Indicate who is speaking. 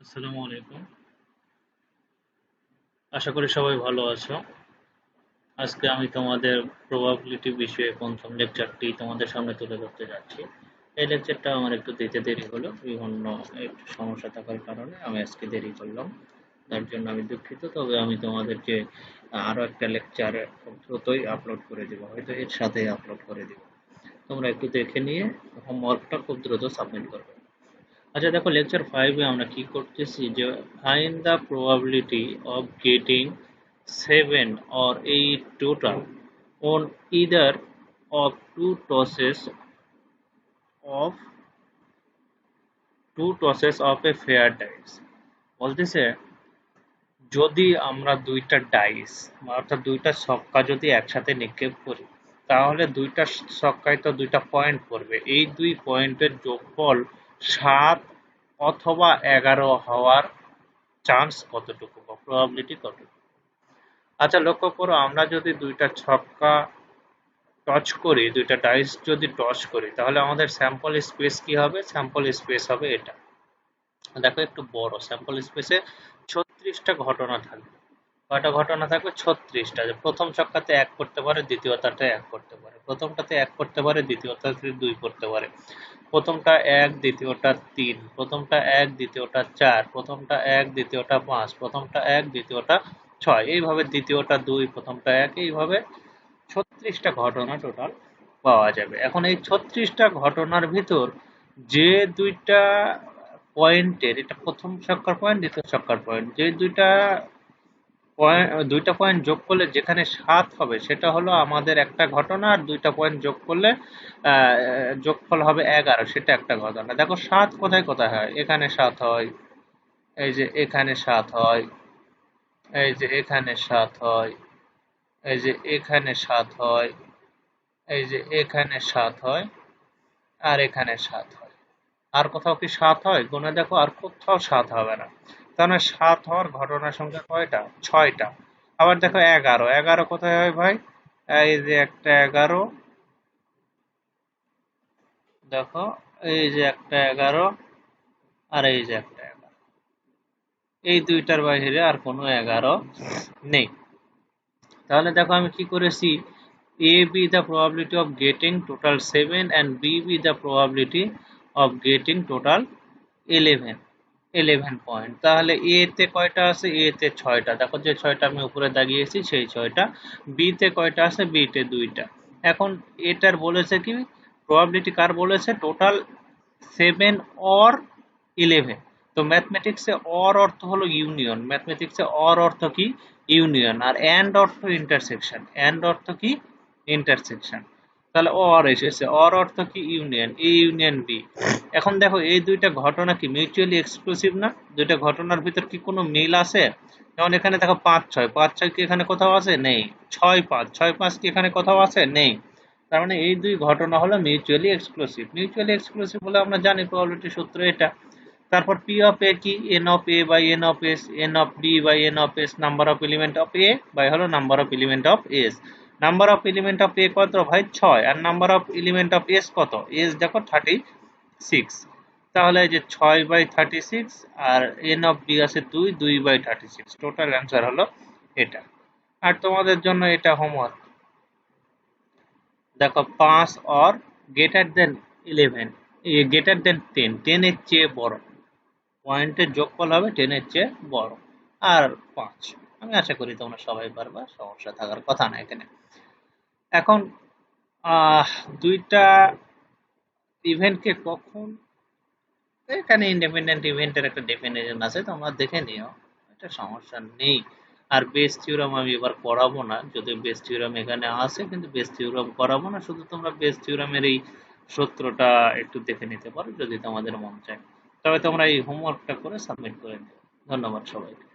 Speaker 1: আসসালামু আলাইকুম। আশা করি সবাই ভালো আছো। আজকে আমি তোমাদের প্রবাবিলিটি বিষয়ে প্রথম লেকচারটি তোমাদের সামনে তুলে ধরতে যাচ্ছি। এই লেকচারটা আমার একটু দিতে দেরি হলো। বিভিন্ন একটু সমস্যা থাকার কারণে আমি আজকে দেরি করলাম। তার জন্য আমি দুঃখিত। তবে আমি তোমাদেরকে আরো একটা লেকচার খুব দ্রুতই আপলোড করে দিব। হয়তো এর সাথেই আপলোড করে দিব। তোমরা একটু দেখে নিয়ে হোমওয়ার্কটা খুব দ্রুত সাবমিট করবে। আচ্ছা দেখো লেকচার 5 এ আমরা কি করতেছি যে find the probability of getting 7 or 8 total on either of of two tosses of a fair dice বলতেছে যদি আমরা দুইটা ডাইস অর্থাৎ দুইটা ছক্কা যদি একসাথে নিক্ষেপ করি তাহলে দুইটা ছক্কায় তো দুইটা পয়েন্ট পড়বে এই দুই পয়েন্টের যোগফল 7 অথবা 11 হওয়ার চান্স কতটুকু বা প্রবাবিলিটি কতটুকু। আচ্ছা লক্ষ্য করো আমরা যদি দুইটা ছক্কা টচ করি দুইটা ডাইস যদি টচ করি তাহলে আমাদের স্যাম্পল স্পেস কি হবে স্যাম্পল স্পেস হবে এটা দেখো একটু বড় স্যাম্পল স্পেসে 36টা ঘটনা থাকবে কয়টা ঘটনা থাকবে 36টা যে প্রথম ছক্কাতে এক করতে পারে দ্বিতীয়টাতে এক করতে পারে প্রথমটাতে এক করতে পারে দ্বিতীয়টাতে দুই করতে পারে প্রথমটা এক দ্বিতীয়টা তিন প্রথমটা এক দ্বিতীয়টা চার প্রথমটা এক দ্বিতীয়টা পাঁচ প্রথমটা এক দ্বিতীয়টা ছয় এইভাবে দ্বিতীয়টা দুই প্রথমটা এক এইভাবে 36টা ঘটনা টোটাল পাওয়া যাবে এখন এই 36টা ঘটনার ভিতর যে দুইটা পয়েন্টের এটা প্রথম ছক্কার পয়েন্ট দ্বিতীয় ছক্কার পয়েন্ট যে দুইটা পয়েন্ট যোগ করলে যেখানে 7 হবে সেটা হলো আমাদের একটা ঘটনা আর দুইটা পয়েন্ট যোগ করলে যোগফল হবে 11 সেটা একটা ঘটনা দেখো 7 কোথায় কোথায় হয় এখানে 7 হয় এই যে এখানে 7 হয় এই যে এখানে 7 হয় এই যে এখানে 7 হয় এই যে এখানে 7 হয় আর এখানে 7 হয় আর কোথাও কি 7 হয় গুণে দেখো আর কোথাও 7 হবে না তাহলে 7 হওয়ার ঘটনার সংখ্যা কয়টা 6টা আবার দেখো 11 11 কোথায় হয় ভাই এই যে একটা 11 দেখো এই যে একটা 11 আর এই যে একটা 11 এই দুইটার বাইরে আর কোনো 11 নেই তাহলে দেখো আমি কি করেছি A be the probability of getting total 7 and B be the probability of getting total 11 11 point তাহলে এ তে কয়টা আছে এ তে 6টা দেখো যে 6টা আমি উপরে দাগিয়েছি সেই 6টা বি তে কয়টা আছে বি তে 2টা এখন এটার বলেছে কি প্রবাবিলিটি কার বলেছে টোটাল 7 অর 11 তো ম্যাথমেটিক্সে অর অর্থ হলো ইউনিয়ন ম্যাথমেটিক্সে অর অর্থ কি ইউনিয়ন আর এন্ড অর্থ ইন্টারসেকশন এন্ড অর্থ কি ইন্টারসেকশন তাহলে অর এসেছে অর অর্থ কি ইউনিয়ন এ ইউনিয়ন বি এখন দেখো এই দুইটা ঘটনা কি মিউচুয়ালি এক্সক্লুসিভ না দুইটা ঘটনার ভিতর কি কোনো মিল আছে যেমন এখানে দেখো 5 6 কি এখানে কোথাও আছে নেই 6 5 কি এখানে কোথাও আছে নেই তার মানে এই দুই ঘটনা হলো মিউচুয়ালি এক্সক্লুসিভ বলে আমরা জানি প্রবাবিলিটি সূত্র এটা তারপর পি অফ এ কি N of A by N of S N of B by N of S number of element of A by হলো number of element of S number of element of A কত ভাই 6 আর number of element of S কত S দেখো 36 তাহলে এই যে 6 by 36 আর এন অফ বি আছে 2 2 বাই 36 টোটাল অ্যান্সার হলো এটা আর তোমাদের জন্য এটা হোমওয়ার্ক দেখো 5 or greater than 11 greater than 10 10 এর চেয়ে বড় পয়েন্টের যোগফল হবে 10 এর চেয়ে বড় আর 5 আমি আশা করি তোমরা সবাই পারবা সমস্যা থাকার কথা না এখানে এখন আহ দুইটা ইভেন্টকে কখন এখানে ইন্ডিপেন্ডেন্ট ইভেন্টের একটা ডেফিনেশন আছে তোমরা দেখে নিও এটা সমস্যা নেই আর বেস থিওরাম আমি এবার পড়াবো না যদি বেস থিওরাম এখানে আসে কিন্তু বেস থিওরাম করাবো না শুধু তোমরা বেস থিওরামের এই সূত্রটা একটু দেখে নিতে পারো যদি তোমাদের মন চায় তবে তোমরা এই হোমওয়ার্কটা করে সাবমিট করে দিও ধন্যবাদ সবাইকে